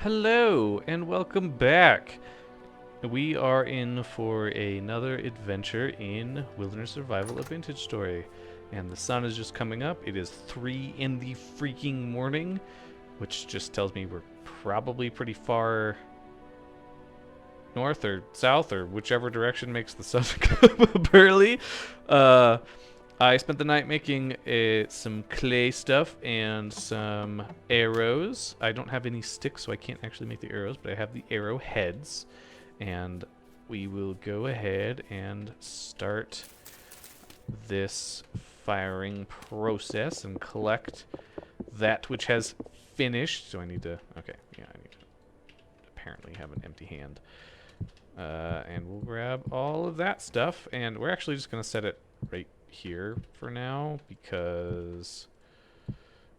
Hello and welcome back. We are in for another adventure in Wilderness Survival: A Vintage Story. And the sun is just coming up. It is 3 in the freaking morning, which just tells me we're probably pretty far north or south or whichever direction makes the sun come up early. I spent the night making some clay stuff and some arrows. I don't have any sticks, so I can't actually make the arrows, but I have the arrow heads. And we will go ahead and start this firing process and collect that which has finished. So I need to, okay, yeah, I need to apparently have an empty hand. And we'll grab all of that stuff, and we're actually just going to set it right here for now because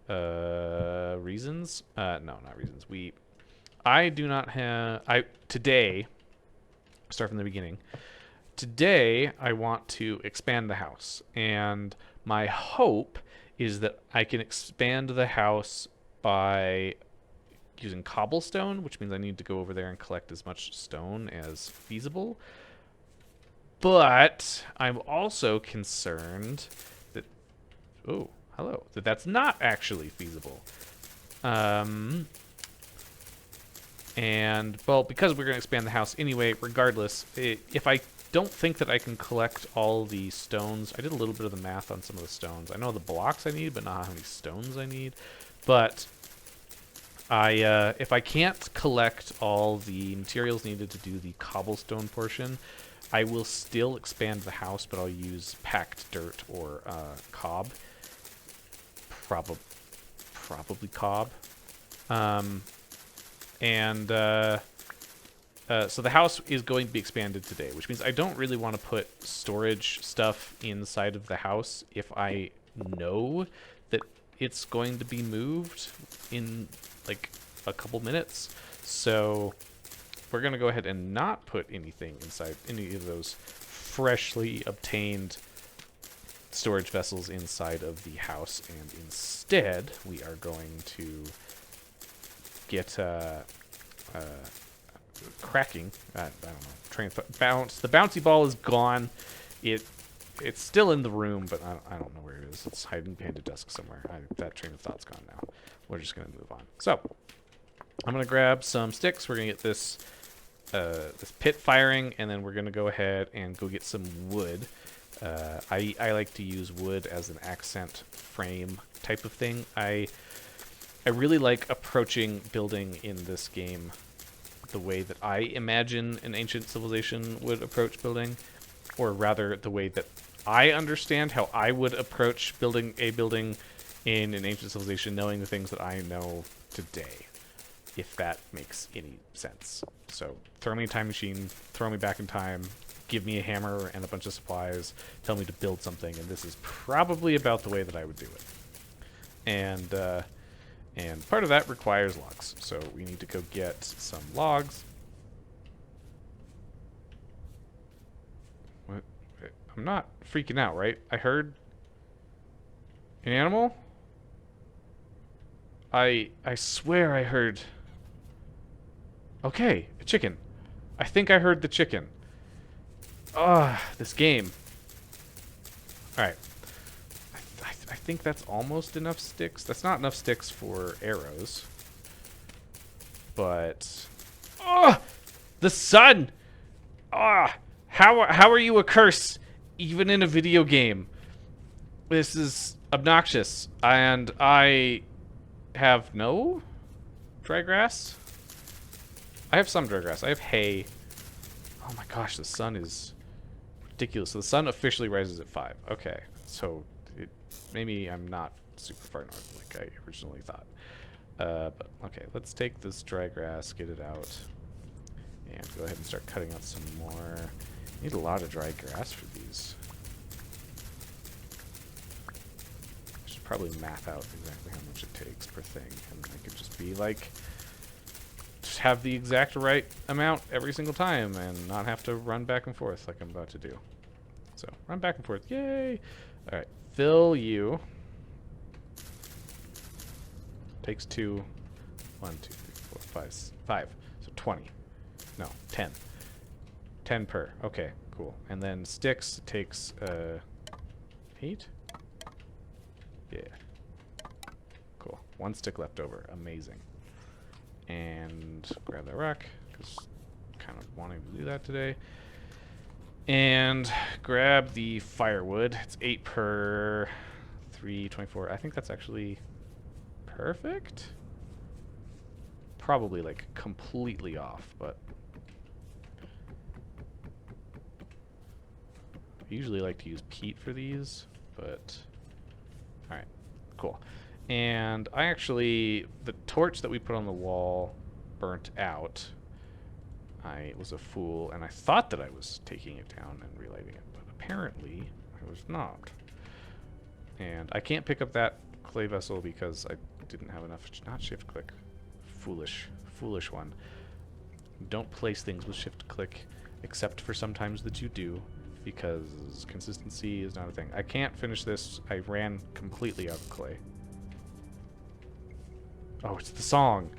reasons. No, not reasons. I do not have. Today, start from the beginning. Today I want to expand the house, and my hope is that I can expand the house by using cobblestone, which means I need to go over there and collect as much stone as feasible. But I'm also concerned that, oh, hello, that that's not actually feasible. And, well, because we're going to expand the house anyway, regardless, if I don't think that I can collect all the stones, I did a little bit of the math on some of the stones. I know the blocks I need, but not how many stones I need. But if I can't collect all the materials needed to do the cobblestone portion, I will still expand the house, but I'll use packed dirt or cob. Probably cob. So the house is going to be expanded today, which means I don't really want to put storage stuff inside of the house if I know that it's going to be moved in like a couple minutes. So we're going to go ahead and not put anything inside any of those freshly obtained storage vessels inside of the house, and instead we are going to get cracking. I don't know. Bounce. The bouncy ball is gone. It's still in the room, but I don't know where it is. It's hiding behind a desk somewhere. That train of thought's gone now. We're just gonna move on. So I'm gonna grab some sticks. We're gonna get this this pit firing, and then we're gonna go ahead and go get some wood. I like to use wood as an accent frame type of thing. I really like approaching building in this game the way that I imagine an ancient civilization would approach building, or rather the way that I understand how I would approach building a building in an ancient civilization, knowing the things that I know today, if that makes any sense. So throw me a time machine, throw me back in time, give me a hammer and a bunch of supplies, tell me to build something, and this is probably about the way that I would do it. And part of that requires logs, so we need to go get some logs. What? I'm not freaking out, right? I heard an animal? I swear I heard... Okay, a chicken. I think I heard the chicken. This game. Alright. I think that's almost enough sticks. That's not enough sticks for arrows. But... the sun! How are you a curse, even in a video game? This is obnoxious. And I have no dry grass? I have some dry grass. I have hay. Oh my gosh, the sun is ridiculous. So the sun officially rises at 5. Okay, so maybe I'm not super far north like I originally thought. But okay, let's take this dry grass, get it out, and go ahead and start cutting out some more. Need a lot of dry grass for these. I should probably map out exactly how much it takes per thing, and I could just be like, just have the exact right amount every single time and not have to run back and forth like I'm about to do. So run back and forth, yay! All right, fill you. Takes 2. 1, 2, 3, 4, 5. So 20. No, 10. 10 per. Okay, cool. And then sticks takes 8? Yeah. Cool. 1 stick left over. Amazing. And grab that rock, because kind of wanting to do that today. And grab the firewood. It's 8 per 3, 24. I think that's actually perfect. Probably like completely off, but I usually like to use peat for these, but alright, cool. And I actually, the torch that we put on the wall burnt out. I was a fool, and I thought that I was taking it down and relighting it, but apparently I was not. And I can't pick up that clay vessel because I didn't have enough, not shift click. Foolish one. Don't place things with shift click, except for sometimes that you do, because consistency is not a thing. I can't finish this. I ran completely out of clay. Oh, it's the song.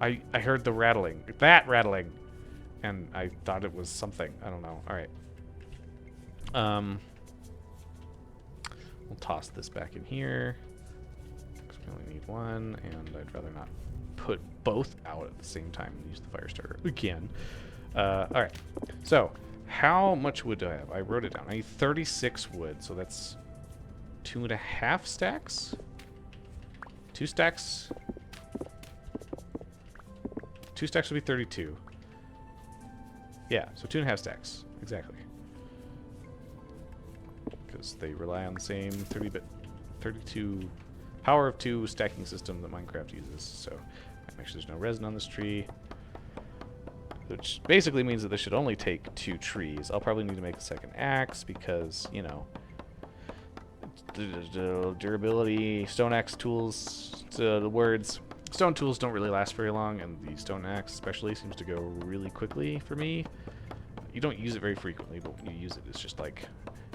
I heard the rattling. That rattling. And I thought it was something. I don't know. Alright. We'll toss this back in here. Because we only need 1, and I'd rather not put both out at the same time and use the fire starter again. Alright. So, how much wood do I have? I wrote it down. I need 36 wood, so that's 2.5 stacks? 2 stacks? 2 stacks would be 32. Yeah, so 2.5 stacks. Exactly. Because they rely on the same 30-bit, 32 power of 2 stacking system that Minecraft uses. So, make sure there's no resin on this tree. Which basically means that this should only take 2 trees. I'll probably need to make a second axe because, you know, durability, stone axe tools, the words. Stone tools don't really last very long, and the stone axe especially seems to go really quickly for me. You don't use it very frequently, but when you use it, it's just like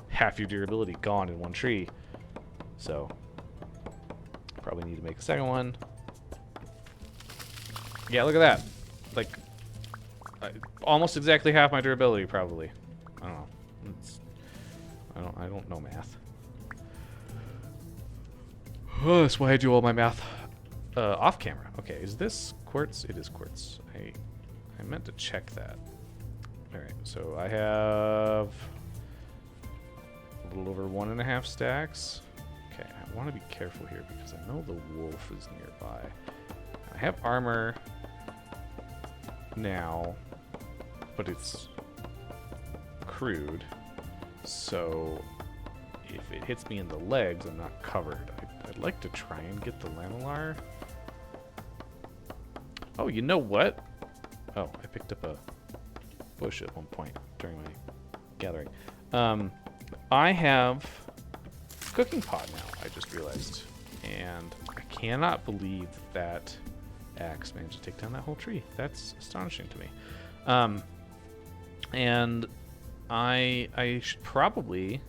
half your durability gone in one tree. So, probably need to make a second one. Yeah, look at that. Like, almost exactly half my durability, probably. I don't know. I don't know math. Oh, that's why I do all my math off camera. Okay, is this quartz? It is quartz. I meant to check that. Alright, so I have a little over 1.5 stacks. Okay, I want to be careful here because I know the wolf is nearby. I have armor now, but it's crude, so if it hits me in the legs, I'm not covered. I'd like to try and get the lamellar. Oh, you know what? Oh, I picked up a bush at one point during my gathering. I have a cooking pot now, I just realized. And I cannot believe that axe managed to take down that whole tree. That's astonishing to me. And I should probably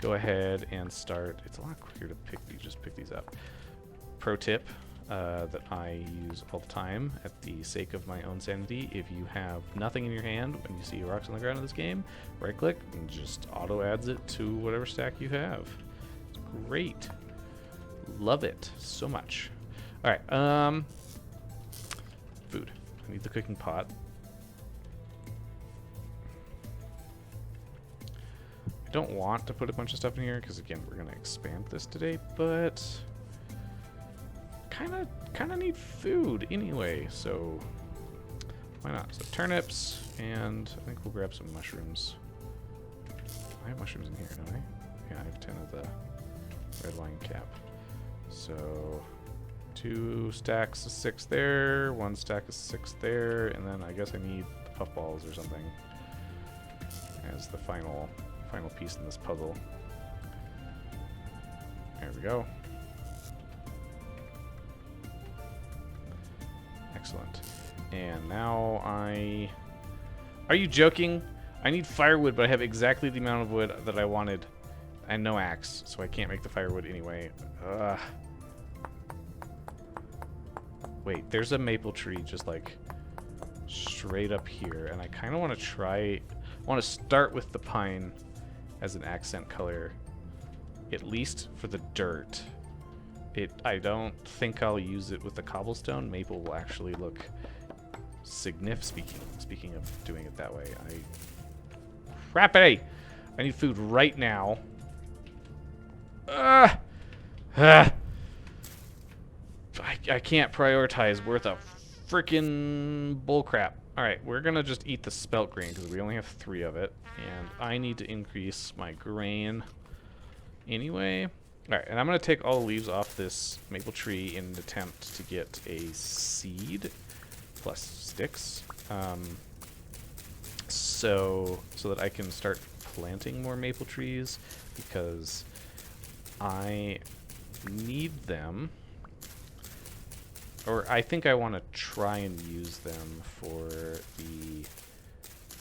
go ahead and start. It's a lot quicker to just pick these up. Pro tip that I use all the time at the sake of my own sanity: if you have nothing in your hand when you see rocks on the ground in this game, right click and just auto adds it to whatever stack you have. It's great. Love it so much. Alright, food. I need the cooking pot. I don't want to put a bunch of stuff in here because, again, we're going to expand this today, but kind of need food anyway, so why not? So turnips, and I think we'll grab some mushrooms. I have mushrooms in here, don't I? Yeah, I have 10 of the red wine cap. So 2 stacks of 6 there, 1 stack of 6 there, and then I guess I need the puffballs or something as the final piece in this puzzle. There we go. Excellent. And now Are you joking? I need firewood, but I have exactly the amount of wood that I wanted and no axe, so I can't make the firewood anyway. Wait, there's a maple tree just like straight up here, and I kind of want to try. I want to start with the pine as an accent color, at least for the dirt. I don't think I'll use it with the cobblestone. Maple will actually look significant. Speaking of doing it that way, Crappy! I need food right now. I can't prioritize worth a freaking bullcrap. Alright, we're gonna just eat the spelt grain because we only have 3 of it. And I need to increase my grain anyway. Alright, and I'm gonna take all the leaves off this maple tree in an attempt to get a seed plus sticks. So that I can start planting more maple trees because I need them. Or I think I want to try and use them for the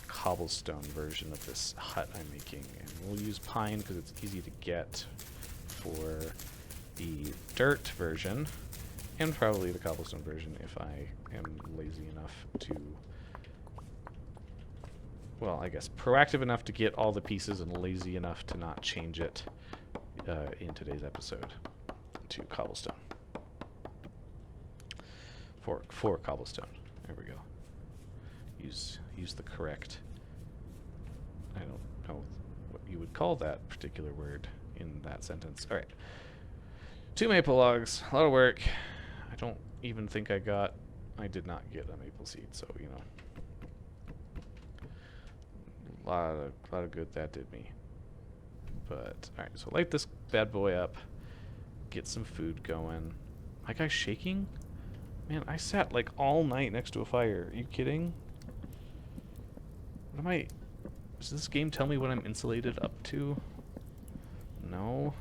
cobblestone version of this hut I'm making. And we'll use pine because it's easy to get for the dirt version, and probably the cobblestone version if I am lazy enough to, well, I guess proactive enough to get all the pieces and lazy enough to not change it in today's episode to cobblestone. For cobblestone. There we go. Use the correct, I don't know what you would call that particular word in that sentence. Alright. 2 maple logs. A lot of work. I don't even think I did not get a maple seed, so, you know. A lot of good that did me. But, alright, so light this bad boy up. Get some food going. My guy's shaking? Man, I sat like all night next to a fire. Are you kidding? What am I... Does this game tell me what I'm insulated up to? No.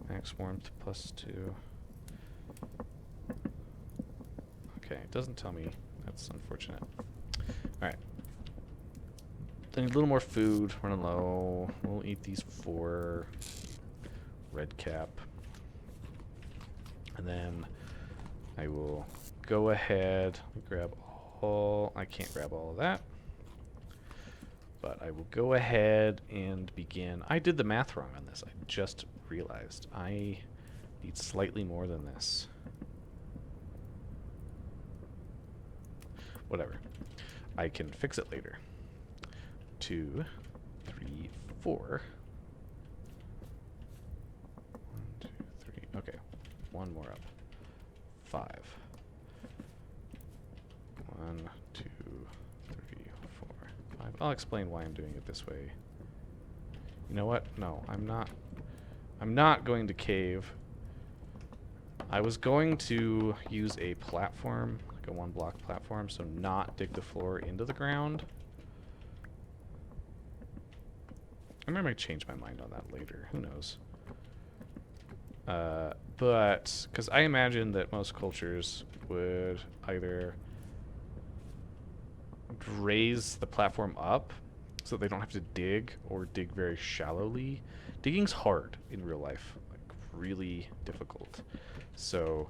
Max warmth +2. Okay, it doesn't tell me. That's unfortunate. Alright. I need a little more food. Running low. We'll eat these 4. Red cap. And then I will go ahead, grab all, I can't grab all of that, but I will go ahead and begin. I did the math wrong on this. I just realized I need slightly more than this. Whatever. I can fix it later. 2, 3, 4. 1, 2, 3. Okay. 1 more up. 5. 1, 2, 3, 4, 5. I'll explain why I'm doing it this way. You know what? No, I'm not going to cave. I was going to use a platform, like a 1-block platform, so not dig the floor into the ground. I might change my mind on that later. Who knows? But, because I imagine that most cultures would either raise the platform up so that they don't have to dig, or dig very shallowly. Digging's hard in real life, like really difficult. So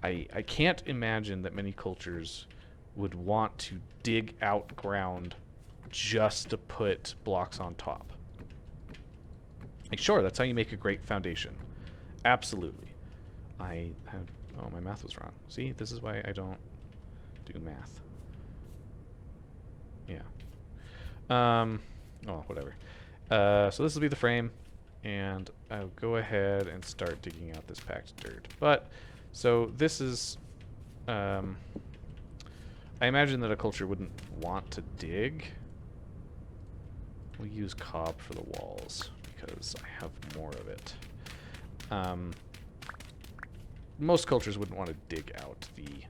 I can't imagine that many cultures would want to dig out ground just to put blocks on top. Like, sure, that's how you make a great foundation. Absolutely. Oh, my math was wrong. See, this is why I don't do math. Yeah. Oh, whatever. So this will be the frame, and I'll go ahead and start digging out this packed dirt. But, so this is, I imagine that a culture wouldn't want to dig. We'll use cob for the walls, because I have more of it. Most cultures wouldn't want to dig out the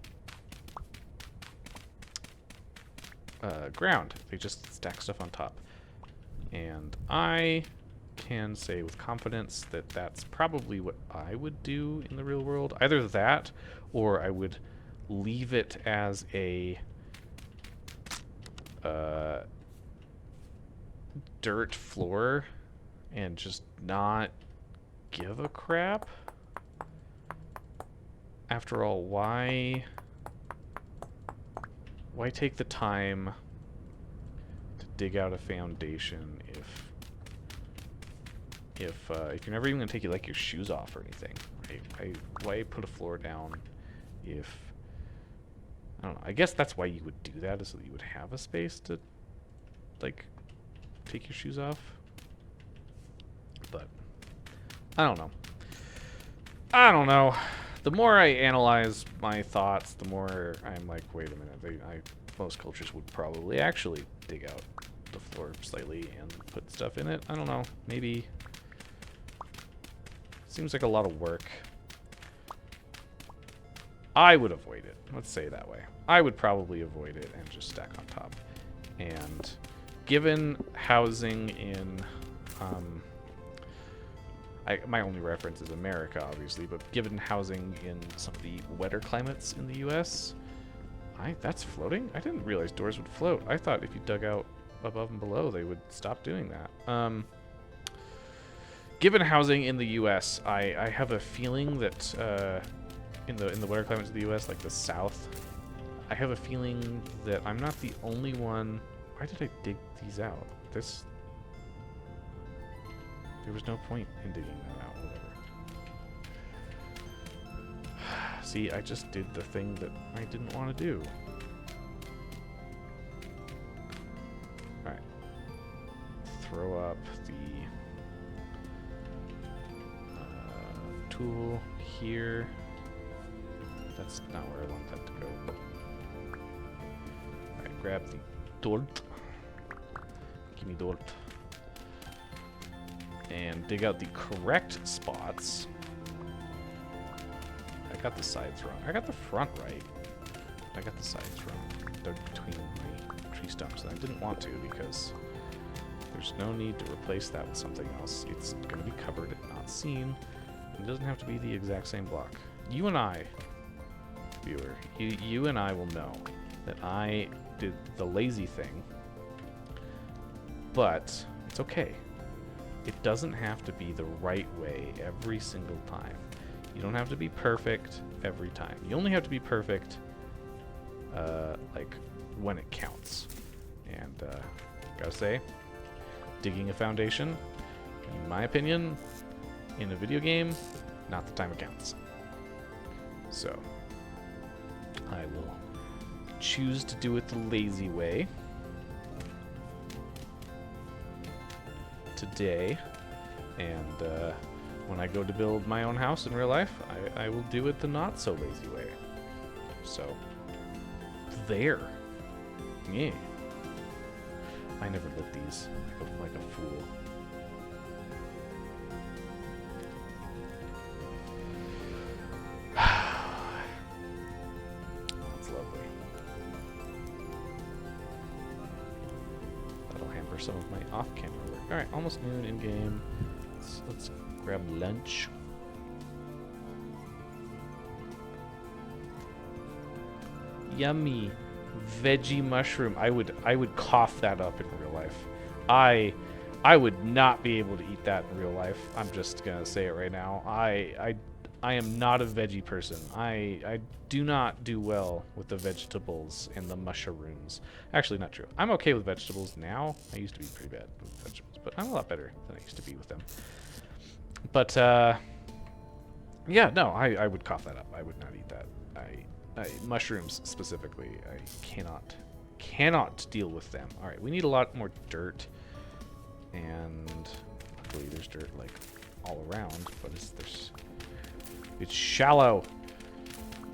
ground. They just stack stuff on top. And I can say with confidence that that's probably what I would do in the real world. Either that, or I would leave it as a dirt floor and just not give a crap. After all, why take the time to dig out a foundation if you're never even gonna take like your shoes off or anything? Why put a floor down if I don't know? I guess that's why you would do that, is so that you would have a space to like take your shoes off. But I don't know. I don't know. The more I analyze my thoughts, the more I'm like, wait a minute. Most cultures would probably actually dig out the floor slightly and put stuff in it. I don't know. Maybe. Seems like a lot of work. I would avoid it. Let's say it that way. I would probably avoid it and just stack on top. And given housing in... my only reference is America, obviously, but given housing in some of the wetter climates in the U.S., that's floating? I didn't realize doors would float. I thought if you dug out above and below, they would stop doing that. Given housing in the U.S., I have a feeling that in the wetter climates of the U.S., like the South, I have a feeling that I'm not the only one. Why did I dig these out? There was no point in digging that out, whatever. See, I just did the thing that I didn't want to do. Alright. Throw up the tool here. That's not where I want that to go. Alright, grab the dirt. Give me dirt. And dig out the correct spots. I got the sides wrong. I got the front right. I got the sides wrong. Dug between my tree stumps, and I didn't want to because there's no need to replace that with something else. It's going to be covered and not seen. It doesn't have to be the exact same block. You and I, viewer, you and I will know that I did the lazy thing, but it's okay. It doesn't have to be the right way every single time. You don't have to be perfect every time. You only have to be perfect, like, when it counts. And, gotta say, digging a foundation, in my opinion, in a video game, not the time it counts. So, I will choose to do it the lazy way today, and when I go to build my own house in real life, I will do it the not so lazy way. So, there. Yeah. I never lit these like a fool. That's lovely. That'll hamper some of my off-camera work. Alright, almost noon in game. Let's grab lunch. Yummy veggie mushroom. I would cough that up in real life. I would not be able to eat that in real life. I'm just gonna say it right now. I am not a veggie person. I do not do well with the vegetables and the mushrooms. Actually, not true. I'm okay with vegetables now. I used to be pretty bad with vegetables, but I'm a lot better than I used to be with them. But yeah, no, I would cough that up. I would not eat that. Mushrooms specifically, I cannot deal with them. All right, we need a lot more dirt, and luckily there's dirt like all around, but it's shallow.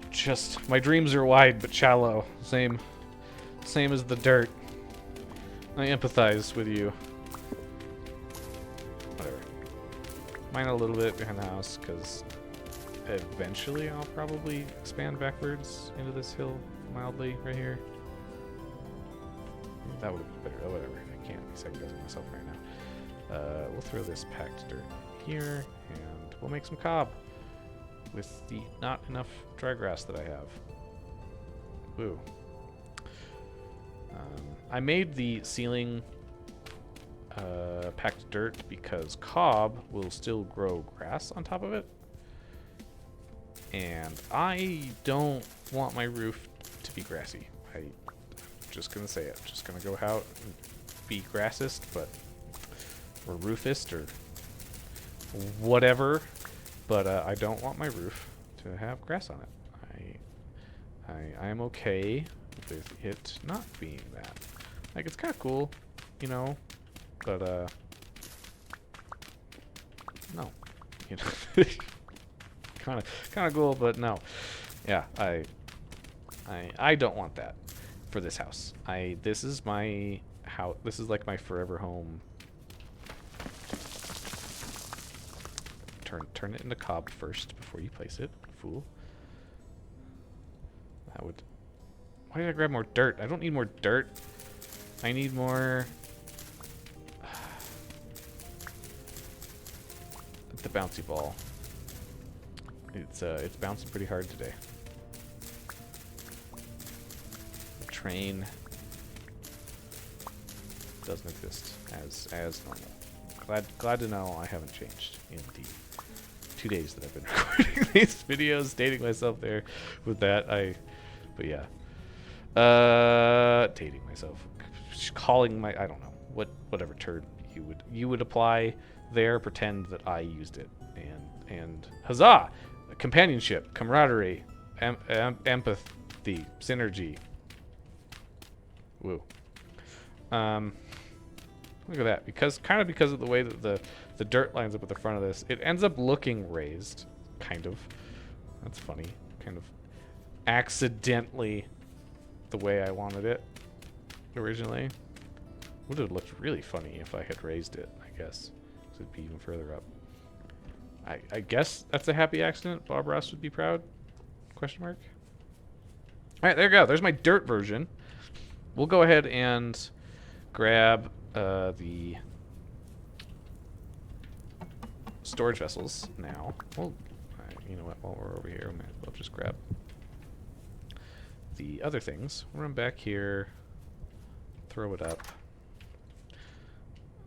Just my dreams are wide but shallow. Same as the dirt. I empathize with you. Whatever. Mine a little bit behind the house because eventually I'll probably expand backwards into this hill mildly right here. That would have been better. Oh, whatever. I can't be second guessing myself right now. We'll throw this packed dirt here, and we'll make some cob with the not enough dry grass that I have. Woo. I made the ceiling packed dirt because cob will still grow grass on top of it. And I don't want my roof to be grassy. I'm just gonna say it. Just gonna go out and be grassist, but or roofist or whatever. But I don't want my roof to have grass on it. I am okay with it not being that. Like, it's kind of cool, you know, but no, you know, kind of cool, but no. Yeah, I don't want that for this house. This is my house. This is like my forever home. Turn it into cob first before you place it, fool. That would. Why did I grab more dirt? I don't need more dirt. I need more. The bouncy ball. It's bouncing pretty hard today. The train doesn't exist as normal. Glad to know I haven't changed in the 2 days that I've been recording these videos, dating myself there with that. But yeah. Dating myself. Calling my, I don't know, whatever term you would apply there, pretend that I used it. And huzzah! Companionship, camaraderie, empathy, synergy. Woo. Look at that. Because of the way that the dirt lines up at the front of this, it ends up looking raised, kind of. That's funny. Kind of accidentally the way I wanted it originally. Would have looked really funny if I had raised it, I guess. So it'd be even further up. I guess that's a happy accident. Bob Ross would be proud? Question mark? Alright, there you go. There's my dirt version. We'll go ahead and grab the storage vessels now. Well, you know what? While we're over here, we might as well just grab the other things. We'll run back here, throw it up,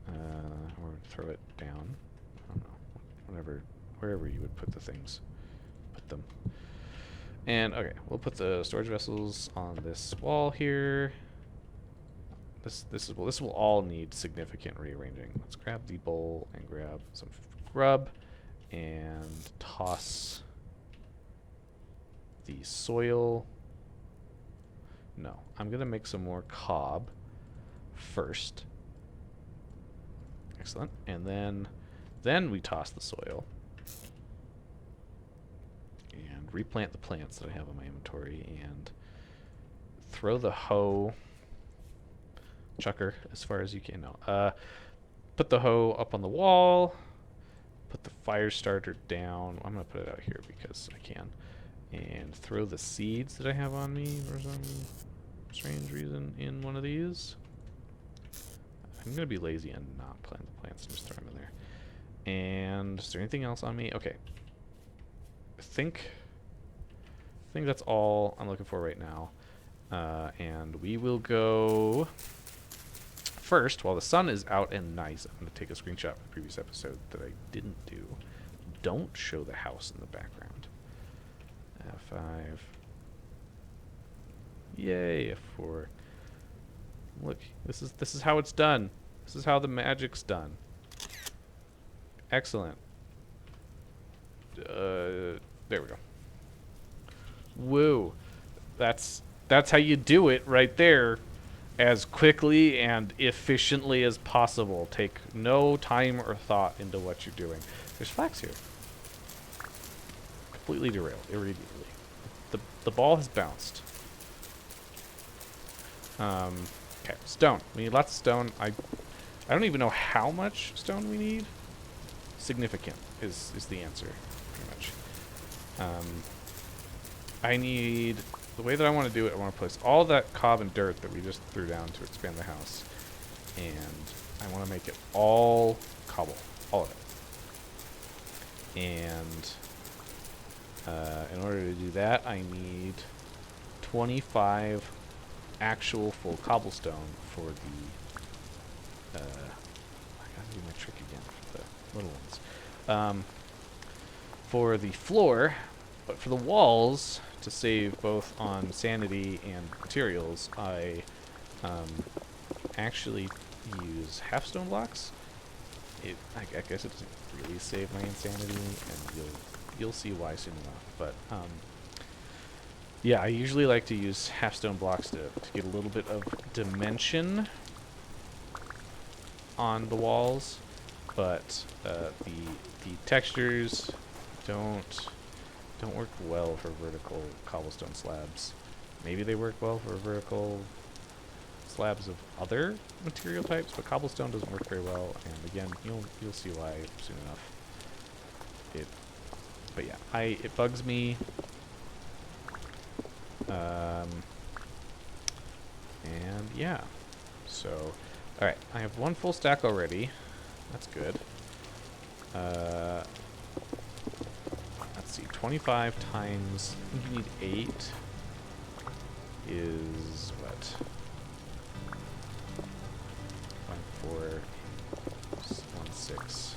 or throw it down. I don't know. Wherever you would put the things, put them. And okay, we'll put the storage vessels on this wall here. This will all need significant rearranging. Let's grab the bowl and grab some grub and toss the soil. No, I'm gonna make some more cob first. Excellent. And then we toss the soil and replant the plants that I have in my inventory and throw the hoe chucker as far as you can. No, put the hoe up on the wall, put the fire starter down. I'm gonna put it out here because I can, and throw the seeds that I have on me for some strange reason in one of these. I'm gonna be lazy and not plant the plants and just throw them in there. And is there anything else on me? Okay. I think that's all I'm looking for right now. And we will go first, while the sun is out and nice. I'm going to take a screenshot from the previous episode that I didn't do. Don't show the house in the background. F5. Yay, F4. Look, this is how it's done. This is how the magic's done. Excellent. There we go. Woo. That's how you do it right there, as quickly and efficiently as possible. Take no time or thought into what you're doing. There's flax here. Completely derailed immediately. The ball has bounced. Okay, stone. We need lots of stone. I don't even know how much stone we need. Significant is the answer, pretty much. I need, the way that I want to do it, I want to place all that cob and dirt that we just threw down to expand the house, and I want to make it all cobble, all of it. And in order to do that, I need 25 actual full cobblestone for the, I gotta do my trick again for the little ones. For the floor, But for the walls, to save both on sanity and materials, I actually use half stone blocks. I guess it doesn't really save my insanity, and you'll see why soon enough. But yeah, I usually like to use half stone blocks to get a little bit of dimension on the walls, but the textures don't work well for vertical cobblestone slabs. Maybe they work well for vertical slabs of other material types, but cobblestone doesn't work very well. And again, you'll see why soon enough. But yeah, it bugs me. And yeah, so all right, I have one full stack already. That's good. Let's see, 25 times, I think you need 8 is what? 1, 4, 1, 6.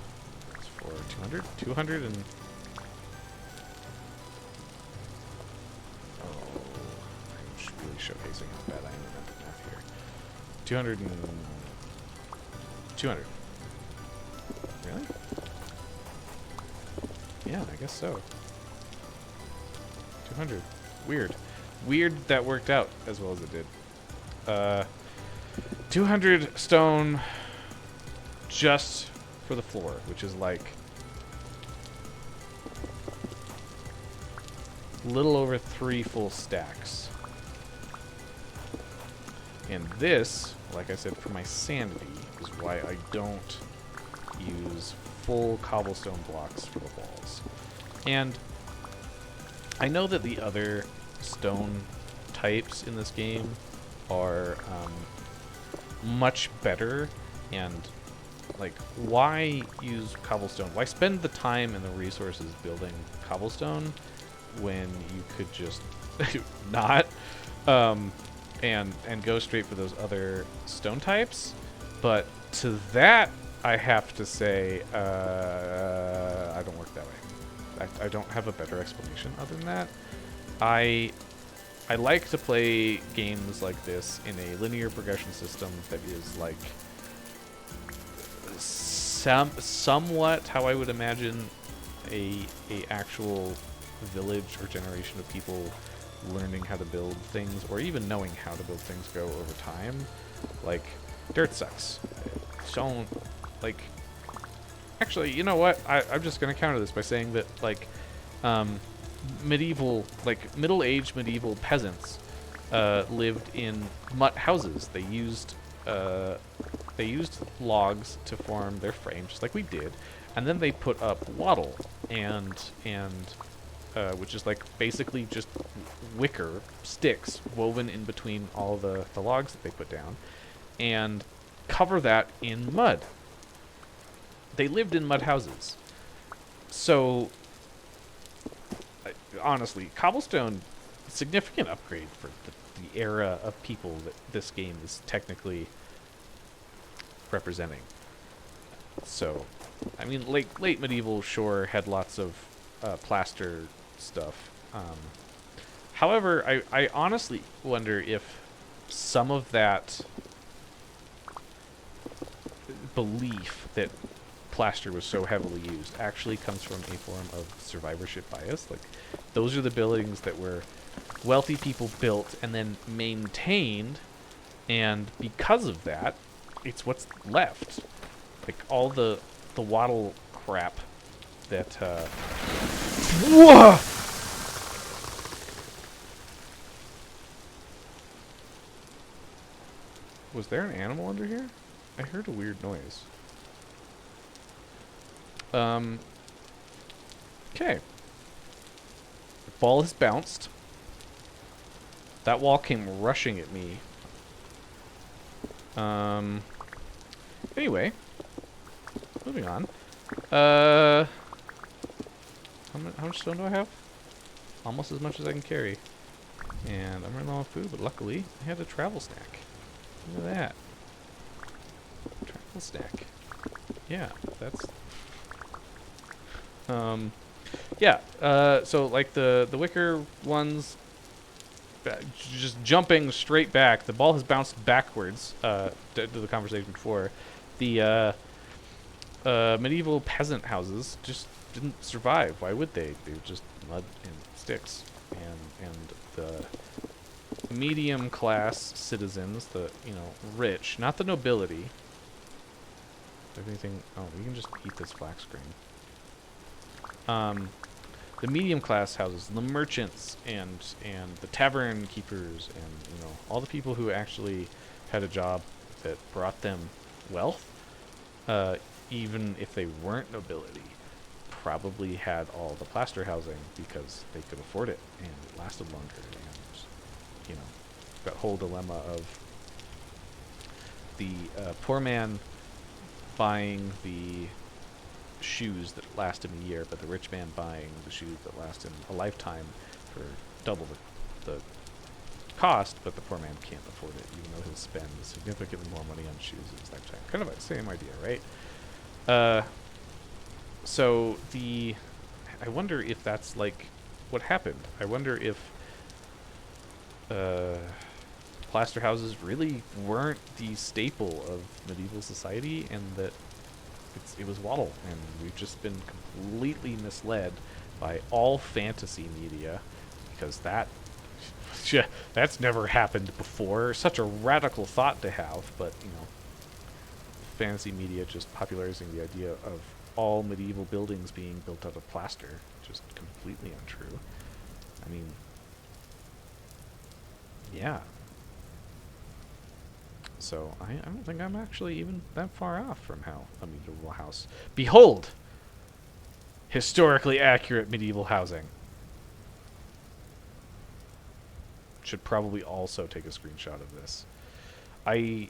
That's 4, 200? 200 and... Oh, I'm really showcasing how bad I am at math here. 200 and... 200. Really? Yeah, I guess so. 200. Weird. Weird that worked out as well as it did. 200 stone just for the floor, which is like a little over 3 full stacks. And this, like I said, for my sanity, is why I don't use full cobblestone blocks for the walls. And I know that the other stone types in this game are much better, and like, why use cobblestone? Why spend the time and the resources building cobblestone when you could just not and go straight for those other stone types? But to that, I have to say, I don't work that way. I don't have a better explanation other than that. I like to play games like this in a linear progression system that is like somewhat how I would imagine a actual village or generation of people learning how to build things, or even knowing how to build things, go over time. Like, dirt sucks. Don't, like... Actually, you know what? I'm just going to counter this by saying that, like, middle-aged medieval peasants lived in mutt houses. They used logs to form their frame, just like we did, and then they put up wattle and which is like basically just wicker sticks woven in between all the logs that they put down, and cover that in mud. They lived in mud houses. So honestly, cobblestone, significant upgrade for the era of people that this game is technically representing. So, I mean, late medieval, sure, had lots of plaster stuff. However, I honestly wonder if some of that belief that plaster was so heavily used actually comes from a form of survivorship bias. Like, those are the buildings that were wealthy people built and then maintained, and because of that, it's what's left. Like, all the wattle crap that Whoa! Was there an animal under here? I heard a weird noise. Okay. The ball has bounced. That wall came rushing at me. Anyway. Moving on. How much stone do I have? Almost as much as I can carry. And I'm running low on food, but luckily I had a travel snack. Look at that. Travel snack. Yeah, that's... Yeah. So like the wicker ones, just jumping straight back. The ball has bounced backwards. To the conversation before, the medieval peasant houses just didn't survive. Why would they? They were just mud and sticks. And the medium class citizens, the rich, not the nobility. If anything, oh, we can just eat this flax grain. The medium class houses, the merchants and the tavern keepers, and all the people who actually had a job that brought them wealth, even if they weren't nobility, probably had all the plaster housing because they could afford it and it lasted longer. And that whole dilemma of the poor man buying the shoes that last him a year, but the rich man buying the shoes that last him a lifetime for double the cost, but the poor man can't afford it, even though he'll spend significantly more money on shoes in his lifetime. Kind of the same idea, right? So I wonder if that's like what happened. I wonder if plaster houses really weren't the staple of medieval society, and that it was wattle, and we've just been completely misled by all fantasy media, because that's never happened before. Such a radical thought to have, but fantasy media just popularizing the idea of all medieval buildings being built out of plaster, just completely untrue. I mean, yeah. So I don't think I'm actually even that far off from how a medieval house. Behold! Historically accurate medieval housing. Should probably also take a screenshot of this. I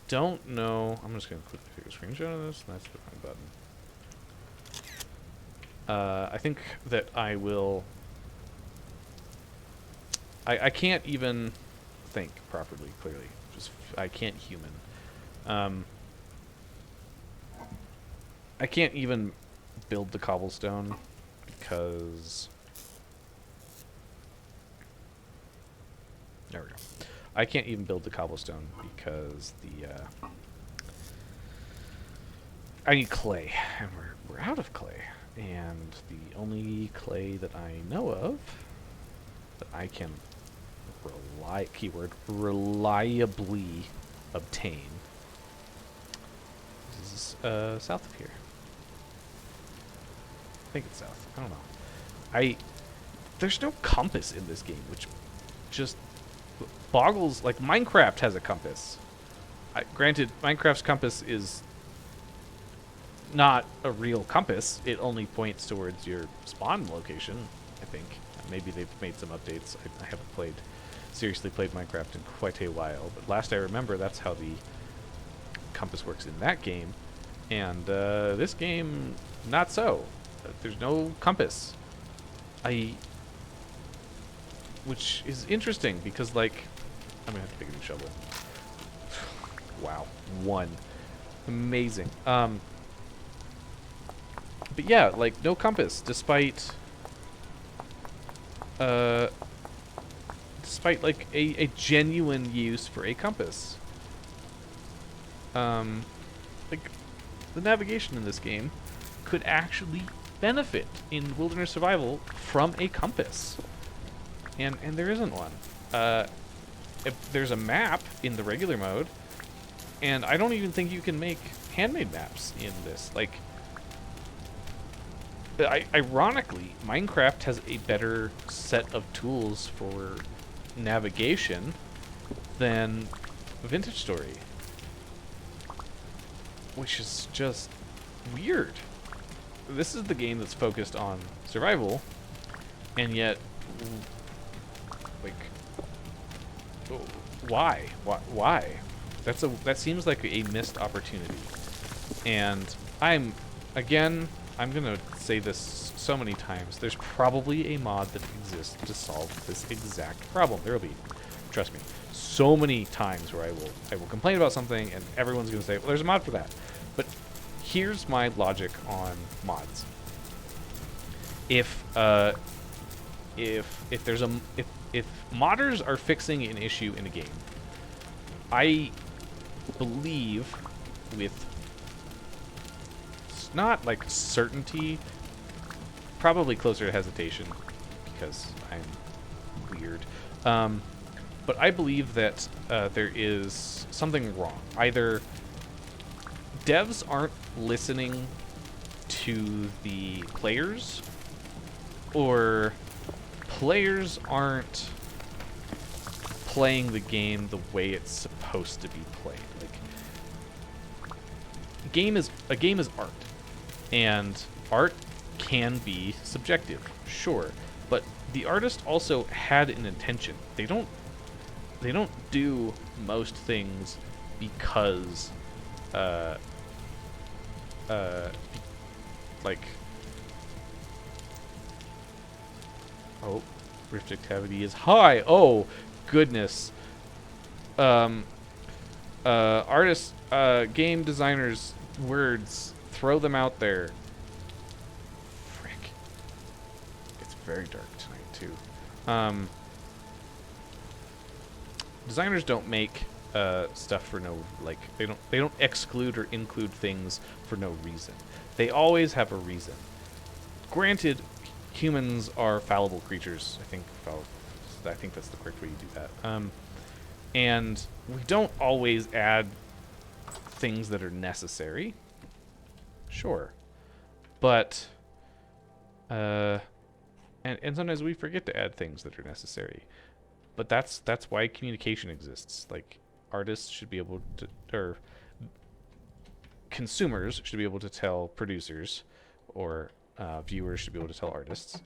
don't know. I'm just going to quickly take a screenshot of this. That's the fine button. I think that I will... I can't even think properly, clearly. I can't human. I can't even build the cobblestone because... There we go. I can't even build the cobblestone because I need clay, and we're out of clay. And the only clay that I know of that I can reliably obtain is south of here. I think it's south. I don't know. There's no compass in this game, which just boggles. Like, Minecraft has a compass. Granted, Minecraft's compass is not a real compass. It only points towards your spawn location, I think. Maybe they've made some updates. I haven't seriously played Minecraft in quite a while, but last I remember, that's how the compass works in that game. And this game, not so. There's no compass. Which is interesting, because, like, I'm gonna have to pick a new shovel. Wow, 1. Amazing. But yeah, like, no compass, despite like a genuine use for a compass. Like, the navigation in this game could actually benefit in wilderness survival from a compass. And there isn't one. If there's a map in the regular mode, and I don't even think you can make handmade maps in this. Like, ironically, Minecraft has a better set of tools for navigation than Vintage Story, which is just weird. This is the game that's focused on survival, and yet, like, why? Why? That seems like a missed opportunity. And I'm gonna say this so many times. There's probably a mod that exists to solve this exact problem. There will be, trust me, so many times where I will complain about something and everyone's gonna say, well, there's a mod for that. But here's my logic on mods. if there's a if modders are fixing an issue in a game, I believe with not like certainty, probably closer to hesitation because I'm weird. But I believe that there is something wrong. Either devs aren't listening to the players, or players aren't playing the game the way it's supposed to be played. Like, a game is art, and art can be subjective, sure, but the artist also had an intention. They don't do most things because like, oh, rift activity is high. Oh goodness. Artists, game designers words, throw them out there. Frick, it's very dark tonight too. Designers don't make stuff for no, like, they don't exclude or include things for no reason. They always have a reason. Granted, humans are fallible creatures. I think that's the correct way you do that. And we don't always add things that are necessary. Sure, but and sometimes we forget to add things that are necessary. But that's why communication exists. Like, artists should be able to, or consumers should be able to tell producers, or viewers should be able to tell artists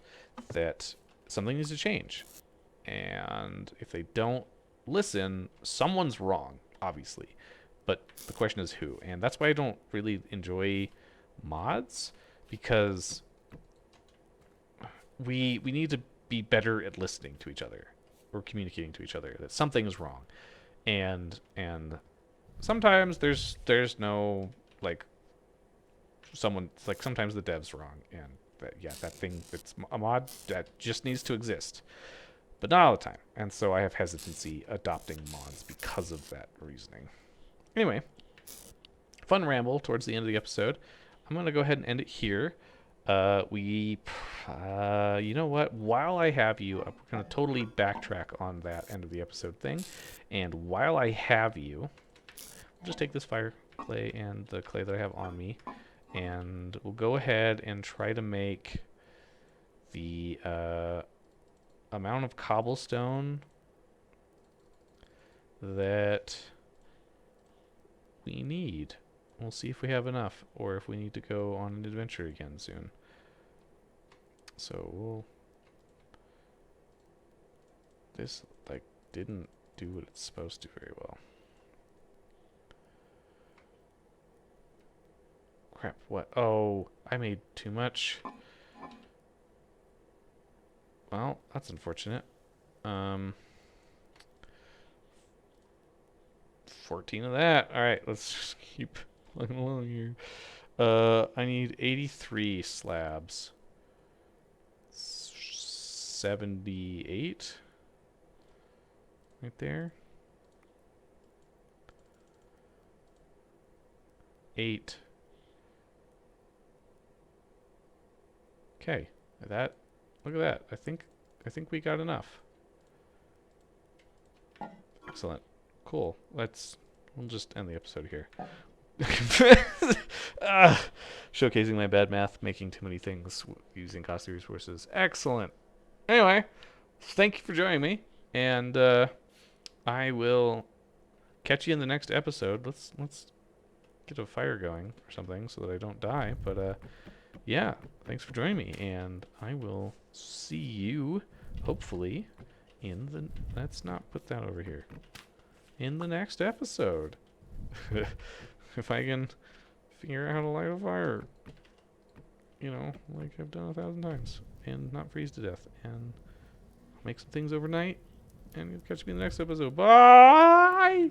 that something needs to change. And if they don't listen, someone's wrong, obviously. But the question is who. And that's why I don't really enjoy mods, because we need to be better at listening to each other, or communicating to each other that something is wrong. And sometimes there's no, like, sometimes the dev's wrong, and that thing that's a mod that just needs to exist, but not all the time. And so I have hesitancy adopting mods because of that reasoning. Anyway, fun ramble towards the end of the episode. I'm gonna go ahead and end it here. You know what? While I have you, I'm gonna totally backtrack on that end of the episode thing. And while I have you, I'll just take this fire clay and the clay that I have on me, and we'll go ahead and try to make the amount of cobblestone that we need. We'll see if we have enough, or if we need to go on an adventure again soon. So this, like, didn't do what it's supposed to very well. Crap, what? Oh, I made too much. Well, that's unfortunate. 14 of that. Alright, let's just keep plugging along here. I need 83 slabs. 78. Right there. 8. Okay. That, look at that. I think we got enough. Excellent. Cool. We'll just end the episode here. Showcasing my bad math, making too many things using costly resources. Excellent. Anyway, thank you for joining me, and I will catch you in the next episode. Let's get a fire going or something so that I don't die. But yeah, thanks for joining me, and I will see you hopefully in the. Let's not put that over here. In the next episode. If I can figure out how to light a fire, you know, like I've done 1,000 times, and not freeze to death, and make some things overnight, and you'll catch me in the next episode. Bye!